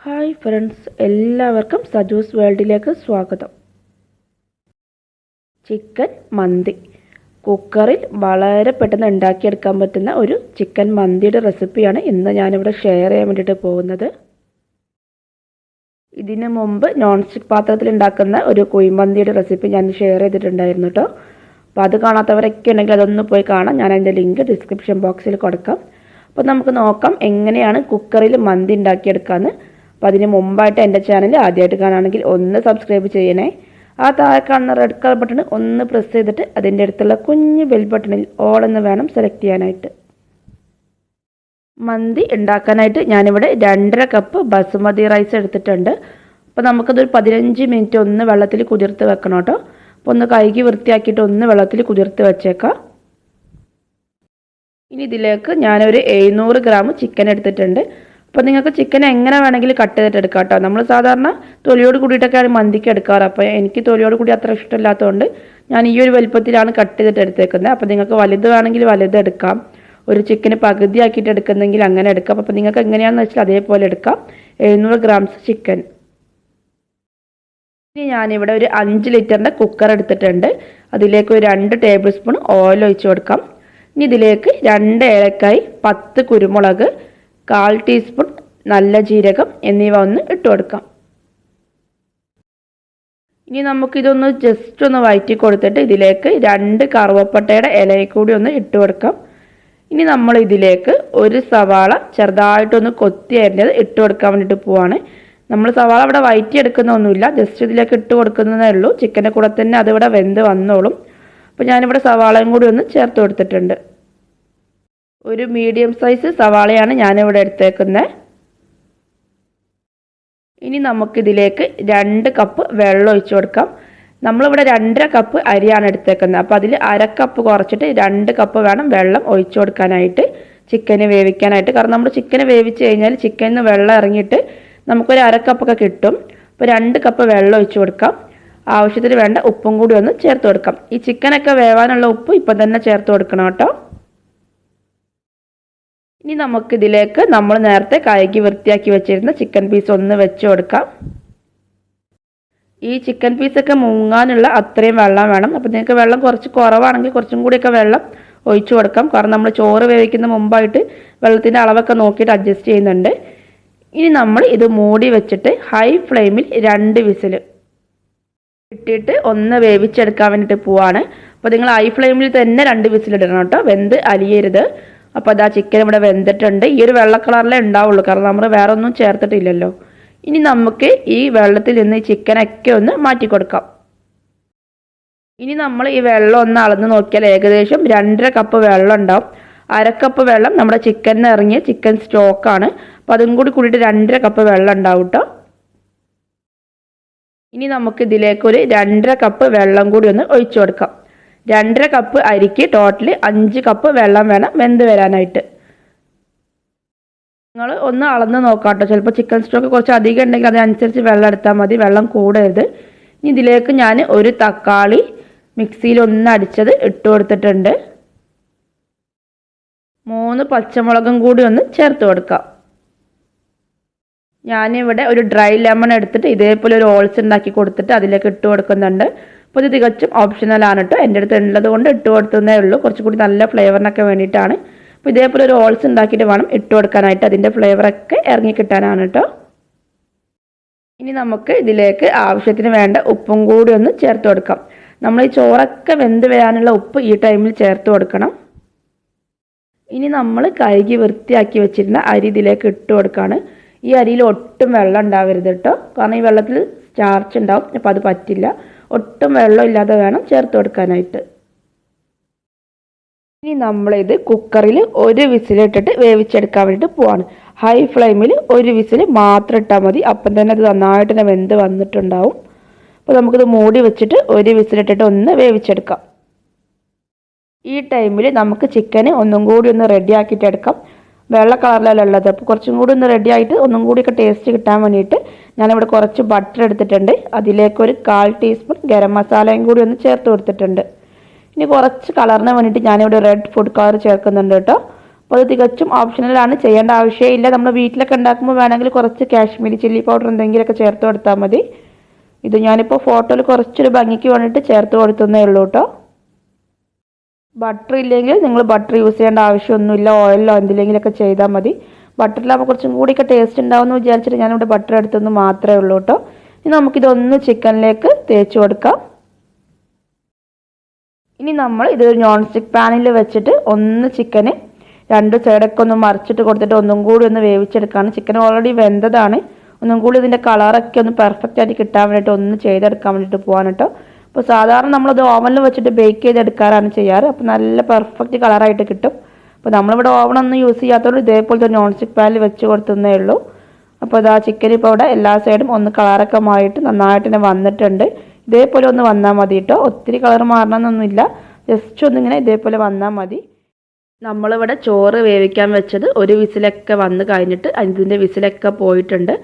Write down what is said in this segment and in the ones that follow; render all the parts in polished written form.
Hi friends, എല്ലാവർക്കും സജൂസ് വേൾഡിലേക്ക് സ്വാഗതം. ചിക്കൻ മന്തി കുക്കറിൽ വളരെ പെട്ടെന്ന് ഉണ്ടാക്കിയെടുക്കാൻ പറ്റുന്ന ഒരു ചിക്കൻ മന്തിയുടെ റെസിപ്പിയാണ് ഇന്ന് ഞാനിവിടെ ഷെയർ ചെയ്യാൻ വേണ്ടിയിട്ട് പോകുന്നത്. ഇതിന് മുമ്പ് നോൺ സ്റ്റിക്ക് പാത്രത്തിൽ ഉണ്ടാക്കുന്ന ഒരു കുഴിമന്തിയുടെ റെസിപ്പി ഞാൻ ഷെയർ ചെയ്തിട്ടുണ്ടായിരുന്നു കേട്ടോ. അപ്പോൾ അത് കാണാത്തവരൊക്കെ ഉണ്ടെങ്കിൽ അതൊന്ന് പോയി കാണാം. ഞാൻ അതിൻ്റെ ലിങ്ക് ഡിസ്ക്രിപ്ഷൻ ബോക്സിൽ കൊടുക്കാം. അപ്പോൾ നമുക്ക് നോക്കാം എങ്ങനെയാണ് കുക്കറിൽ മന്തി ഉണ്ടാക്കിയെടുക്കാമെന്ന്. അപ്പോൾ അതിന് മുമ്പായിട്ട് എൻ്റെ ചാനൽ ആദ്യമായിട്ട് കാണുകയാണെങ്കിൽ ഒന്ന് സബ്സ്ക്രൈബ് ചെയ്യണേ. ആ താഴെ കാണുന്ന റെഡ് കളർ ബട്ടൺ ഒന്ന് പ്രസ് ചെയ്തിട്ട് അതിൻ്റെ അടുത്തുള്ള കുഞ്ഞ് ബെൽ ബട്ടണിൽ ഓൾ എന്ന് വേണം സെലക്ട് ചെയ്യാനായിട്ട്. മന്തി ഉണ്ടാക്കാനായിട്ട് ഞാനിവിടെ 2.5 കപ്പ് ബസുമതി റൈസ് എടുത്തിട്ടുണ്ട്. അപ്പോൾ നമുക്കതൊരു 15 മിനിറ്റ് ഒന്ന് വെള്ളത്തിൽ കുതിർത്ത് വെക്കണം കേട്ടോ. അപ്പോൾ ഒന്ന് കഴുകി വൃത്തിയാക്കിയിട്ട് ഒന്ന് വെള്ളത്തിൽ കുതിർത്ത് വെച്ചേക്കാം. ഇനി ഇതിലേക്ക് ഞാനൊരു 700 ഗ്രാം ചിക്കൻ എടുത്തിട്ടുണ്ട്. അപ്പോൾ നിങ്ങൾക്ക് ചിക്കൻ എങ്ങനെ വേണമെങ്കിലും കട്ട് ചെയ്തിട്ട് എടുക്കാം കേട്ടോ. നമ്മൾ സാധാരണ തൊലിയോട് കൂടിയിട്ടൊക്കെയാണ് മന്തിക്ക് എടുക്കാറ്. അപ്പോൾ എനിക്ക് തൊലിയോട് കൂടി അത്ര ഇഷ്ടമില്ലാത്തതുകൊണ്ട് ഞാൻ ഈ ഒരു വലുപ്പത്തിലാണ് കട്ട് ചെയ്തിട്ട് എടുത്തേക്കുന്നത്. അപ്പോൾ നിങ്ങൾക്ക് വലുത് വേണമെങ്കിൽ വലുത് എടുക്കാം. ഒരു ചിക്കന് പകുതിയാക്കിയിട്ട് എടുക്കുന്നെങ്കിൽ അങ്ങനെ എടുക്കാം. അപ്പോൾ നിങ്ങൾക്ക് എങ്ങനെയാണെന്ന് വെച്ചാൽ അതേപോലെ എടുക്കാം. 700 ഗ്രാംസ് ചിക്കൻ. ഇനി ഞാനിവിടെ ഒരു 5 ലിറ്ററിൻ്റെ കുക്കർ എടുത്തിട്ടുണ്ട്. അതിലേക്ക് ഒരു 2 ടേബിൾ സ്പൂൺ ഓയിൽ ഒഴിച്ച് കൊടുക്കാം. ഇനി ഇതിലേക്ക് 2 ഏലക്കായ്, 10 കുരുമുളക്, 1/4 ടീസ്പൂൺ നല്ല ജീരകം എന്നിവ ഒന്ന് ഇട്ട് കൊടുക്കാം. ഇനി നമുക്കിതൊന്ന് ജസ്റ്റ് ഒന്ന് വഴറ്റി കൊടുത്തിട്ട് ഇതിലേക്ക് 2 കറുവപ്പട്ടയുടെ ഇലയിൽ കൂടി ഒന്ന് ഇട്ട് കൊടുക്കാം. ഇനി നമ്മൾ ഇതിലേക്ക് ഒരു സവാള ചെറുതായിട്ടൊന്ന് കൊത്തി അരിഞ്ഞത് ഇട്ട് കൊടുക്കാൻ വേണ്ടിയിട്ട് പോവാണ്. നമ്മൾ സവാള ഇവിടെ വഴറ്റിയെടുക്കുന്നൊന്നുമില്ല, ജസ്റ്റ് ഇതിലേക്ക് ഇട്ട് കൊടുക്കുന്നതേ ഉള്ളൂ. ചിക്കൻ്റെ കൂടെ തന്നെ അതിവിടെ വെന്ത് വന്നോളും. അപ്പോൾ ഞാനിവിടെ സവാളയും കൂടി ഒന്ന് ചേർത്ത് കൊടുത്തിട്ടുണ്ട്. ഒരു മീഡിയം സൈസ് സവാളയാണ് ഞാനിവിടെ എടുത്തേക്കുന്നത്. ഇനി നമുക്കിതിലേക്ക് 2 കപ്പ് വെള്ളം ഒഴിച്ചു കൊടുക്കാം. നമ്മളിവിടെ 2.5 കപ്പ് അരിയാണ് എടുത്തേക്കുന്നത്. അപ്പോൾ അതിൽ 1/2 കപ്പ് കുറച്ചിട്ട് 2 കപ്പ് വേണം വെള്ളം ഒഴിച്ചു കൊടുക്കാനായിട്ട്, ചിക്കന് വേവിക്കാനായിട്ട്. കാരണം നമ്മൾ ചിക്കന് വേവിച്ച് കഴിഞ്ഞാൽ ചിക്കനിൽ നിന്ന് വെള്ളം ഇറങ്ങിയിട്ട് നമുക്കൊരു 1/2 കപ്പൊക്കെ കിട്ടും. അപ്പോൾ 2 കപ്പ് വെള്ളം ഒഴിച്ചു കൊടുക്കാം. ആവശ്യത്തിന് വേണ്ട ഉപ്പും കൂടി ഒന്ന് ചേർത്ത് കൊടുക്കാം. ഈ ചിക്കനൊക്കെ വേവാനുള്ള ഉപ്പ് ഇപ്പം തന്നെ ചേർത്ത് കൊടുക്കണം കേട്ടോ. ഇനി നമുക്കിതിലേക്ക് നമ്മൾ നേരത്തെ കഴുകി വൃത്തിയാക്കി വെച്ചിരുന്ന ചിക്കൻ പീസ് ഒന്ന് വെച്ച് കൊടുക്കാം. ഈ ചിക്കൻ പീസൊക്കെ മുങ്ങാനുള്ള അത്രയും വെള്ളം വേണം. അപ്പോൾ നിങ്ങൾക്ക് വെള്ളം കുറച്ച് കുറവാണെങ്കിൽ കുറച്ചും കൂടിയൊക്കെ വെള്ളം ഒഴിച്ചു കൊടുക്കാം. കാരണം നമ്മൾ ചോറ് വേവിക്കുന്ന മുമ്പായിട്ട് വെള്ളത്തിൻ്റെ അളവൊക്കെ നോക്കിയിട്ട് അഡ്ജസ്റ്റ് ചെയ്യുന്നുണ്ട്. ഇനി നമ്മൾ ഇത് മൂടി വെച്ചിട്ട് ഹൈ ഫ്ലെയിമിൽ 2 വിസിൽ ഇട്ടിട്ട് ഒന്ന് വേവിച്ചെടുക്കാൻ വേണ്ടിയിട്ട് പോവാണ്. അപ്പോൾ നിങ്ങൾ ഹൈ ഫ്ലെയിമിൽ തന്നെ 2 വിസിലിടണം കേട്ടോ, വെന്ത് അലിയരുത്. അപ്പോൾ അതാ ചിക്കൻ ഇവിടെ വെന്തിട്ടുണ്ട്. ഈ ഒരു വെള്ള കളറിലേ ഉണ്ടാവുള്ളൂ, കാരണം നമ്മൾ വേറെ ഒന്നും ചേർത്തിട്ടില്ലല്ലോ. ഇനി നമുക്ക് ഈ വെള്ളത്തിൽ നിന്ന് ഈ ചിക്കനൊക്കെ ഒന്ന് മാറ്റി കൊടുക്കാം. ഇനി നമ്മൾ ഈ വെള്ളം ഒന്ന് അളന്ന് നോക്കിയാൽ ഏകദേശം 2.5 കപ്പ് വെള്ളം ഉണ്ടാവും. 1/2 കപ്പ് വെള്ളം നമ്മുടെ ചിക്കനിൽ ഇറങ്ങിയ ചിക്കൻ സ്റ്റോക്കാണ്. അപ്പോൾ അതും കൂടി കൂടിയിട്ട് 2.5 കപ്പ് വെള്ളം ഉണ്ടാവും കേട്ടോ. ഇനി നമുക്ക് ഇതിലേക്ക് ഒരു 2.5 കപ്പ് വെള്ളം കൂടി ഒന്ന് ഒഴിച്ചു കൊടുക്കാം. 2.5 കപ്പ് അരിക്ക് ടോട്ടലി 5 കപ്പ് വെള്ളം വേണം വെന്ത് വരാനായിട്ട്. നിങ്ങൾ ഒന്ന് അളന്ന് നോക്കാം കേട്ടോ. ചിലപ്പോൾ ചിക്കൻ സ്റ്റോക്ക് കുറച്ച് അധികം ഉണ്ടെങ്കിൽ അതിനനുസരിച്ച് വെള്ളം എടുത്താൽ മതി, വെള്ളം കൂടരുത്. ഇനി ഇതിലേക്ക് ഞാൻ ഒരു തക്കാളി മിക്സിയിൽ ഒന്ന് അടിച്ചത് ഇട്ട് കൊടുത്തിട്ടുണ്ട്. 3 പച്ചമുളകും കൂടി ഒന്ന് ചേർത്ത് കൊടുക്കാം. ഞാനിവിടെ ഒരു ഡ്രൈ ലെമൺ എടുത്തിട്ട് ഇതേപോലെ ഒരു ഹോൾസ് ഉണ്ടാക്കി കൊടുത്തിട്ട് അതിലേക്ക് ഇട്ട് കൊടുക്കുന്നുണ്ട്. അപ്പോൾ ഇത് തികച്ചും ഓപ്ഷണലാണ് കേട്ടോ. എൻ്റെ അടുത്ത് ഉള്ളത് കൊണ്ട് ഇട്ട് കൊടുത്തതേ ഉള്ളൂ. കുറച്ചുകൂടി നല്ല ഫ്ലേവറിനൊക്കെ വേണ്ടിയിട്ടാണ്. അപ്പോൾ ഇതേപോലെ ഒരു ഹോൾസ് ഉണ്ടാക്കിയിട്ട് വേണം ഇട്ട് കൊടുക്കാനായിട്ട്, അതിൻ്റെ ഫ്ലേവറൊക്കെ ഇറങ്ങി കിട്ടാനാണ് കേട്ടോ. ഇനി നമുക്ക് ഇതിലേക്ക് ആവശ്യത്തിന് വേണ്ട ഉപ്പും കൂടി ഒന്ന് ചേർത്ത് കൊടുക്കാം. നമ്മൾ ഈ ചോറൊക്കെ വെന്ത് വരാനുള്ള ഉപ്പ് ഈ ടൈമിൽ ചേർത്ത് കൊടുക്കണം. ഇനി നമ്മൾ കഴുകി വൃത്തിയാക്കി വെച്ചിരുന്ന അരി ഇതിലേക്ക് ഇട്ട് കൊടുക്കുകയാണ്. ഈ അരിയിൽ ഒട്ടും വെള്ളം ഉണ്ടാവരുത് കേട്ടോ, കാരണം ഈ വെള്ളത്തിൽ സ്റ്റാർച്ച് ഉണ്ടാവും. അപ്പോൾ അത് പറ്റില്ല. ഒട്ടും വെള്ളം ഇല്ലാതെ വേണം ചേർത്ത് കൊടുക്കാനായിട്ട്. ഇനി നമ്മളിത് കുക്കറിൽ 1 വിസിലിട്ടിട്ട് വേവിച്ചെടുക്കാൻ വേണ്ടിയിട്ട് പോവാണ്. ഹൈ ഫ്ലെയിമിൽ 1 വിസിൽ മാത്രം ഇട്ടാൽ മതി. അപ്പം തന്നെ അത് നന്നായിട്ട് തന്നെ വെന്ത് വന്നിട്ടുണ്ടാവും. അപ്പോൾ നമുക്കിത് മൂടി വെച്ചിട്ട് 1 വിസിലിട്ടിട്ട് ഒന്ന് വേവിച്ചെടുക്കാം. ഈ ടൈമിൽ നമുക്ക് ചിക്കന് ഒന്നും കൂടി ഒന്ന് റെഡി ആക്കിയിട്ട് എടുക്കാം. വെള്ള കളറിലല്ല ഉള്ളത്. അപ്പോൾ കുറച്ചും കൂടി ഒന്ന് റെഡി ആയിട്ട് ഒന്നും കൂടിയൊക്കെ ടേസ്റ്റ് കിട്ടാൻ വേണ്ടിയിട്ട് ഞാനിവിടെ കുറച്ച് ബട്ടർ എടുത്തിട്ടുണ്ട്. അതിലേക്ക് ഒരു 1/4 ടീസ്പൂൺ ഗരം മസാലയും കൂടി ഒന്ന് ചേർത്ത് കൊടുത്തിട്ടുണ്ട്. ഇനി കുറച്ച് കളറിന് വേണ്ടിയിട്ട് ഞാനിവിടെ റെഡ് ഫുഡ് കളർ ചേർക്കുന്നുണ്ട് കേട്ടോ. അപ്പോൾ അത് തികച്ചും ഓപ്ഷണലാണ്, ചെയ്യേണ്ട ആവശ്യമില്ല. നമ്മൾ വീട്ടിലൊക്കെ ഉണ്ടാക്കുമ്പോൾ വേണമെങ്കിൽ കുറച്ച് കാശ്മീരി ചില്ലി പൗഡർ എന്തെങ്കിലുമൊക്കെ ചേർത്ത് കൊടുത്താൽ മതി. ഇത് ഞാനിപ്പോൾ ഫോട്ടോയിൽ കുറച്ചൊരു ഭംഗിക്ക് വേണ്ടിയിട്ട് ചേർത്ത് കൊടുത്തതേ ഉള്ളൂ കേട്ടോ. ബട്ടർ ഇല്ലെങ്കിൽ നിങ്ങൾ ബട്ടർ യൂസ് ചെയ്യേണ്ട ആവശ്യമൊന്നുമില്ല, ഓയിലോ എന്തിലെങ്കിലുമൊക്കെ ചെയ്താൽ മതി. ബട്ടറിലാകുമ്പോൾ കുറച്ചും കൂടിയൊക്കെ ടേസ്റ്റ് ഉണ്ടാവുമെന്ന് വിചാരിച്ചിട്ട് ഞാനിവിടെ ബട്ടർ എടുത്തെന്ന് മാത്രമേ ഉള്ളൂ കേട്ടോ. ഇനി നമുക്കിതൊന്ന് ചിക്കനിലേക്ക് തേച്ച് കൊടുക്കാം. ഇനി നമ്മൾ ഇത് നോൺ സ്റ്റിക്ക് പാനിൽ വെച്ചിട്ട് ഒന്ന് ചിക്കന് 2 സൈഡൊക്കെ ഒന്ന് മറിച്ചിട്ട് കൊടുത്തിട്ട് ഒന്നും കൂടി ഒന്ന് വേവിച്ചെടുക്കുകയാണ്. ചിക്കൻ ഓൾറെഡി വെന്തതാണ്, ഒന്നും കൂടി ഇതിൻ്റെ കളറൊക്കെ ഒന്ന് പെർഫെക്റ്റ് ആയിട്ട് കിട്ടാൻ വേണ്ടിയിട്ട് ഒന്ന് ചെയ്തെടുക്കാൻ വേണ്ടിയിട്ട് പോകാൻ കേട്ടോ. അപ്പോൾ സാധാരണ നമ്മളത് ഓവനിൽ വെച്ചിട്ട് ബേക്ക് ചെയ്തെടുക്കാറാണ് ചെയ്യാറ്. അപ്പോൾ നല്ല പെർഫെക്റ്റ് കളറായിട്ട് കിട്ടും. അപ്പോൾ നമ്മളിവിടെ ഓവണൊന്നും യൂസ് ചെയ്യാത്തതുകൊണ്ട് ഇതേപോലത്തെ നോൺ സ്റ്റിക്ക് പാനിൽ വെച്ച് കൊടുത്തതേ ഉള്ളൂ. അപ്പോൾ അതാ ചിക്കൻ ഇപ്പോൾ ഇവിടെ എല്ലാ സൈഡും ഒന്ന് കളറൊക്കെ മാറിയിട്ട് നന്നായിട്ട് തന്നെ വന്നിട്ടുണ്ട്. ഇതേപോലെ ഒന്ന് വന്നാൽ മതി കേട്ടോ, ഒത്തിരി കളർ മാറണമെന്നൊന്നുമില്ല, ജസ്റ്റ് ഒന്നിങ്ങനെ ഇതേപോലെ വന്നാൽ മതി. നമ്മളിവിടെ ചോറ് വേവിക്കാൻ വെച്ചത് ഒരു വിസിലൊക്കെ വന്ന് കഴിഞ്ഞിട്ട് അതിൻ്റെ വിസിലൊക്കെ പോയിട്ടുണ്ട്.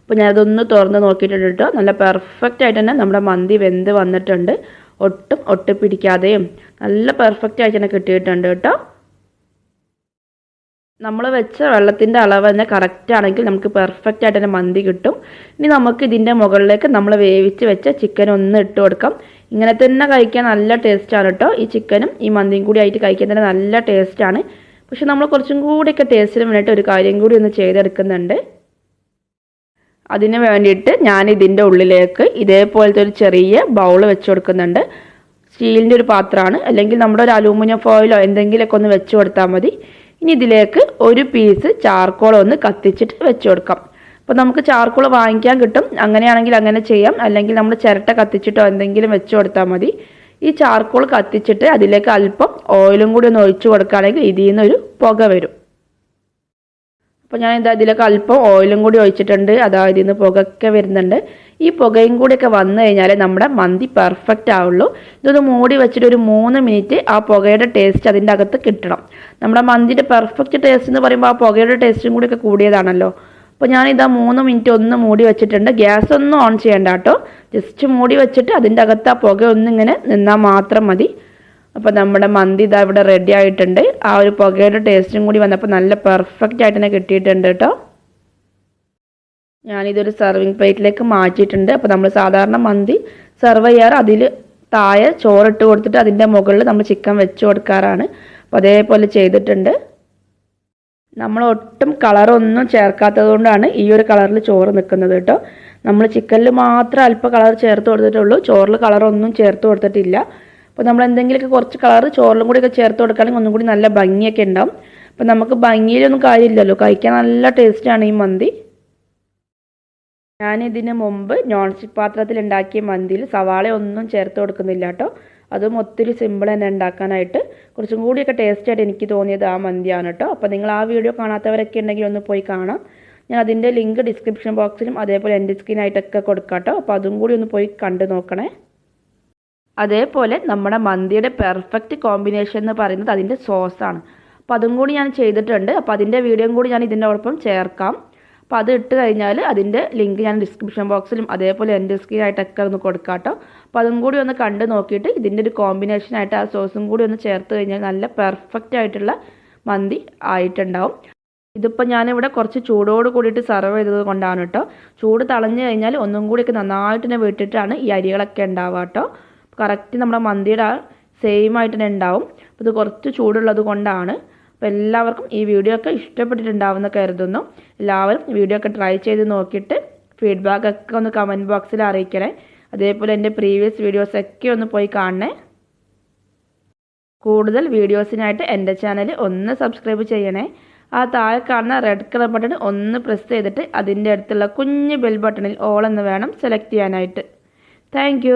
അപ്പോൾ ഞാനതൊന്ന് തുറന്ന് നോക്കിയിട്ടുണ്ട് കേട്ടോ. നല്ല പെർഫെക്റ്റ് ആയിട്ട് തന്നെ നമ്മുടെ മന്തി വെന്ത് വന്നിട്ടുണ്ട്. ഒട്ടും ഒട്ടിപ്പിടിക്കാതെയും നല്ല പെർഫെക്റ്റ് ആയിട്ട് തന്നെ കിട്ടിയിട്ടുണ്ട് കേട്ടോ. നമ്മൾ വെച്ച വെള്ളത്തിൻ്റെ അളവ് തന്നെ കറക്റ്റ് ആണെങ്കിൽ നമുക്ക് പെർഫെക്റ്റ് ആയിട്ട് തന്നെ മന്തി കിട്ടും. ഇനി നമുക്ക് ഇതിൻ്റെ മുകളിലേക്ക് നമ്മൾ വേവിച്ച് വെച്ച ചിക്കൻ ഒന്ന് ഇട്ട് കൊടുക്കാം. ഇങ്ങനെ തന്നെ കഴിക്കാൻ നല്ല ടേസ്റ്റാണ് കേട്ടോ. ഈ ചിക്കനും ഈ മന്തിയും കൂടി ആയിട്ട് കഴിക്കാൻ തന്നെ നല്ല ടേസ്റ്റാണ്. പക്ഷെ നമ്മൾ കുറച്ചും കൂടിയൊക്കെ ടേസ്റ്റിന് വേണ്ടിയിട്ട് ഒരു കാര്യം കൂടി ഒന്ന് ചെയ്തെടുക്കുന്നുണ്ട്. അതിന് വേണ്ടിയിട്ട് ഞാൻ ഇതിൻ്റെ ഉള്ളിലേക്ക് ഇതേപോലത്തെ ഒരു ചെറിയ ബൗൾ വെച്ച് കൊടുക്കുന്നുണ്ട്. സ്റ്റീലിൻ്റെ ഒരു പാത്രമാണ്, അല്ലെങ്കിൽ നമ്മുടെ ഒരു അലൂമിനിയം ഫോയിലോ എന്തെങ്കിലുമൊക്കെ ഒന്ന് വെച്ച് കൊടുത്താൽ മതി. ഇനി ഇതിലേക്ക് ഒരു പീസ് ചാർക്കോൾ ഒന്ന് കത്തിച്ചിട്ട് വെച്ച് കൊടുക്കാം. അപ്പോൾ നമുക്ക് ചാർക്കോൾ വാങ്ങിക്കാൻ കിട്ടും, അങ്ങനെയാണെങ്കിൽ അങ്ങനെ ചെയ്യാം, അല്ലെങ്കിൽ നമ്മൾ ചിരട്ട കത്തിച്ചിട്ടോ എന്തെങ്കിലും വെച്ച് കൊടുത്താൽ മതി. ഈ ചാർക്കോൾ കത്തിച്ചിട്ട് അതിലേക്ക് അല്പം ഓയിലും കൂടി ഒന്ന് ഒഴിച്ചു കൊടുക്കുകയാണെങ്കിൽ ഇതിൽ നിന്നൊരു പുക വരും. അപ്പോൾ ഞാൻ ഇതിലേക്ക് അല്പം ഓയിലും കൂടി ഒഴിച്ചിട്ടുണ്ട്, അതായത് ഇതിൽ നിന്ന് പുകയൊക്കെ വരുന്നുണ്ട്. ഈ പുകയും കൂടിയൊക്കെ വന്നു കഴിഞ്ഞാൽ നമ്മുടെ മന്തി പെർഫെക്റ്റ് ആവുള്ളൂ. ഇതൊന്ന് മൂടി വെച്ചിട്ട് ഒരു 3 മിനിറ്റ് ആ പുകയുടെ ടേസ്റ്റ് അതിൻ്റെ അകത്ത് കിട്ടണം. നമ്മുടെ മന്തിൻ്റെ പെർഫെക്റ്റ് ടേസ്റ്റ് എന്ന് പറയുമ്പോൾ ആ പുകയുടെ ടേസ്റ്റും കൂടിയൊക്കെ കൂടിയതാണല്ലോ. അപ്പോൾ ഞാനിതാ 3 മിനിറ്റ് ഒന്ന് മൂടി വെച്ചിട്ടുണ്ട്. ഗ്യാസ് ഒന്നും ഓൺ ചെയ്യണ്ട കേട്ടോ, ജസ്റ്റ് മൂടി വെച്ചിട്ട് അതിൻ്റെ അകത്ത് ആ പുക ഒന്നിങ്ങനെ നിന്നാൽ മാത്രം മതി. അപ്പോൾ നമ്മുടെ മന്തി ഇതാ ഇവിടെ റെഡി ആയിട്ടുണ്ട്. ആ ഒരു പുകയുടെ ടേസ്റ്റും കൂടി വന്നപ്പോൾ നല്ല പെർഫെക്റ്റ് ആയിട്ട് തന്നെ കിട്ടിയിട്ടുണ്ട് കേട്ടോ. ഞാനിതൊരു സെർവിങ് പ്ലേറ്റിലേക്ക് മാറ്റിയിട്ടുണ്ട്. അപ്പോൾ നമ്മൾ സാധാരണ മന്തി സെർവ് ചെയ്യാറ് അതിൽ താഴെ ചോറിട്ട് കൊടുത്തിട്ട് അതിൻ്റെ മുകളിൽ നമ്മൾ ചിക്കൻ വെച്ച് കൊടുക്കാറാണ്. അപ്പോൾ അതേപോലെ ചെയ്തിട്ടുണ്ട്. നമ്മൾ ഒട്ടും കളറൊന്നും ചേർക്കാത്തത് കൊണ്ടാണ് ഈ ഒരു കളറിൽ ചോറ് നിൽക്കുന്നത് കേട്ടോ. നമ്മൾ ചിക്കനിൽ മാത്രം അല്പം കളർ ചേർത്ത് കൊടുത്തിട്ടുള്ളൂ, ചോറിൽ കളറൊന്നും ചേർത്ത് കൊടുത്തിട്ടില്ല. അപ്പോൾ നമ്മൾ എന്തെങ്കിലുമൊക്കെ കുറച്ച് കളർ ചോറിലും കൂടിയൊക്കെ ചേർത്ത് കൊടുക്കുകയാണെങ്കിൽ ഒന്നും കൂടി നല്ല ഭംഗിയൊക്കെ ഉണ്ടാവും. അപ്പോൾ നമുക്ക് ഭംഗിയിലൊന്നും കാര്യമില്ലല്ലോ, കഴിക്കാൻ നല്ല ടേസ്റ്റാണ് ഈ മന്തി. ഞാനിതിന് മുമ്പ് നോൺ സ്റ്റിക്ക് പാത്രത്തിൽ ഉണ്ടാക്കിയ മന്തിയിൽ സവാള ഒന്നും ചേർത്ത് കൊടുക്കുന്നില്ല കേട്ടോ. അതും ഒത്തിരി സിമ്പിൾ തന്നെ ഉണ്ടാക്കാനായിട്ട്. കുറച്ചും കൂടിയൊക്കെ ടേസ്റ്റായിട്ട് എനിക്ക് തോന്നിയത് ആ മന്തിയാണ് കേട്ടോ. അപ്പോൾ നിങ്ങൾ ആ വീഡിയോ കാണാത്തവരൊക്കെ ഉണ്ടെങ്കിൽ ഒന്ന് പോയി കാണാം. ഞാൻ അതിൻ്റെ ലിങ്ക് ഡിസ്ക്രിപ്ഷൻ ബോക്സിലും അതേപോലെ എൻ്റെ സ്ക്രീനായിട്ടൊക്കെ കൊടുക്കാം കേട്ടോ. അപ്പോൾ അതും കൂടി ഒന്ന് പോയി കണ്ടു നോക്കണേ. അതേപോലെ നമ്മുടെ മന്തിയുടെ പെർഫെക്റ്റ് കോമ്പിനേഷൻ എന്ന് പറയുന്നത് അതിൻ്റെ സോസാണ്. അപ്പോൾ അതും കൂടി ഞാൻ ചെയ്തിട്ടുണ്ട്. അപ്പോൾ അതിൻ്റെ വീഡിയോയും കൂടി ഞാൻ ഇതിൻ്റെ ഒപ്പം ചേർക്കാം. അപ്പോൾ അത് ഇട്ട് കഴിഞ്ഞാൽ അതിൻ്റെ ലിങ്ക് ഞാൻ ഡിസ്ക്രിപ്ഷൻ ബോക്സിലും അതേപോലെ എൻ്റെ സ്ക്രീനായിട്ടൊക്കെ ഒന്ന് കൊടുക്കാം കേട്ടോ. അപ്പോൾ അതും കൂടി ഒന്ന് കണ്ട് നോക്കിയിട്ട് ഇതിൻ്റെ ഒരു കോമ്പിനേഷനായിട്ട് ആ സോസും കൂടി ഒന്ന് ചേർത്ത് കഴിഞ്ഞാൽ നല്ല പെർഫെക്റ്റ് ആയിട്ടുള്ള മന്തി ആയിട്ടുണ്ടാവും. ഇതിപ്പോൾ ഞാനിവിടെ കുറച്ച് ചൂടോട് കൂടിയിട്ട് സർവ് ചെയ്തത് കൊണ്ടാണ് കേട്ടോ. ചൂട് തളഞ്ഞു കഴിഞ്ഞാൽ ഒന്നും കൂടിയൊക്കെ നന്നായിട്ട് തന്നെ വിട്ടിട്ടാണ് ഈ അരികളൊക്കെ ഉണ്ടാവുക കേട്ടോ. കറക്റ്റ് നമ്മുടെ മന്തിയുടെ സെയിം ആയിട്ട് തന്നെ ഉണ്ടാവും. അപ്പോൾ ഇത് കുറച്ച് ചൂടുള്ളത് കൊണ്ടാണ്. അപ്പോൾ എല്ലാവർക്കും ഈ വീഡിയോ ഒക്കെ ഇഷ്ടപ്പെട്ടിട്ടുണ്ടാവുമെന്ന് കരുതുന്നു. എല്ലാവരും വീഡിയോ ഒക്കെ ട്രൈ ചെയ്ത് നോക്കിയിട്ട് ഫീഡ്ബാക്കൊക്കെ ഒന്ന് കമൻറ്റ് ബോക്സിൽ അറിയിക്കണേ. അതേപോലെ എൻ്റെ പ്രീവിയസ് വീഡിയോസൊക്കെ ഒന്ന് പോയി കാണണേ. കൂടുതൽ വീഡിയോസിനായിട്ട് എൻ്റെ ചാനൽ ഒന്ന് സബ്സ്ക്രൈബ് ചെയ്യണേ. ആ താഴെ കാണുന്ന റെഡ് കളർ ബട്ടൺ ഒന്ന് പ്രസ് ചെയ്തിട്ട് അതിൻ്റെ അടുത്തുള്ള കുഞ്ഞ് ബെൽ ബട്ടണിൽ ഓൾ എന്ന് വേണം സെലക്ട് ചെയ്യാനായിട്ട്. താങ്ക്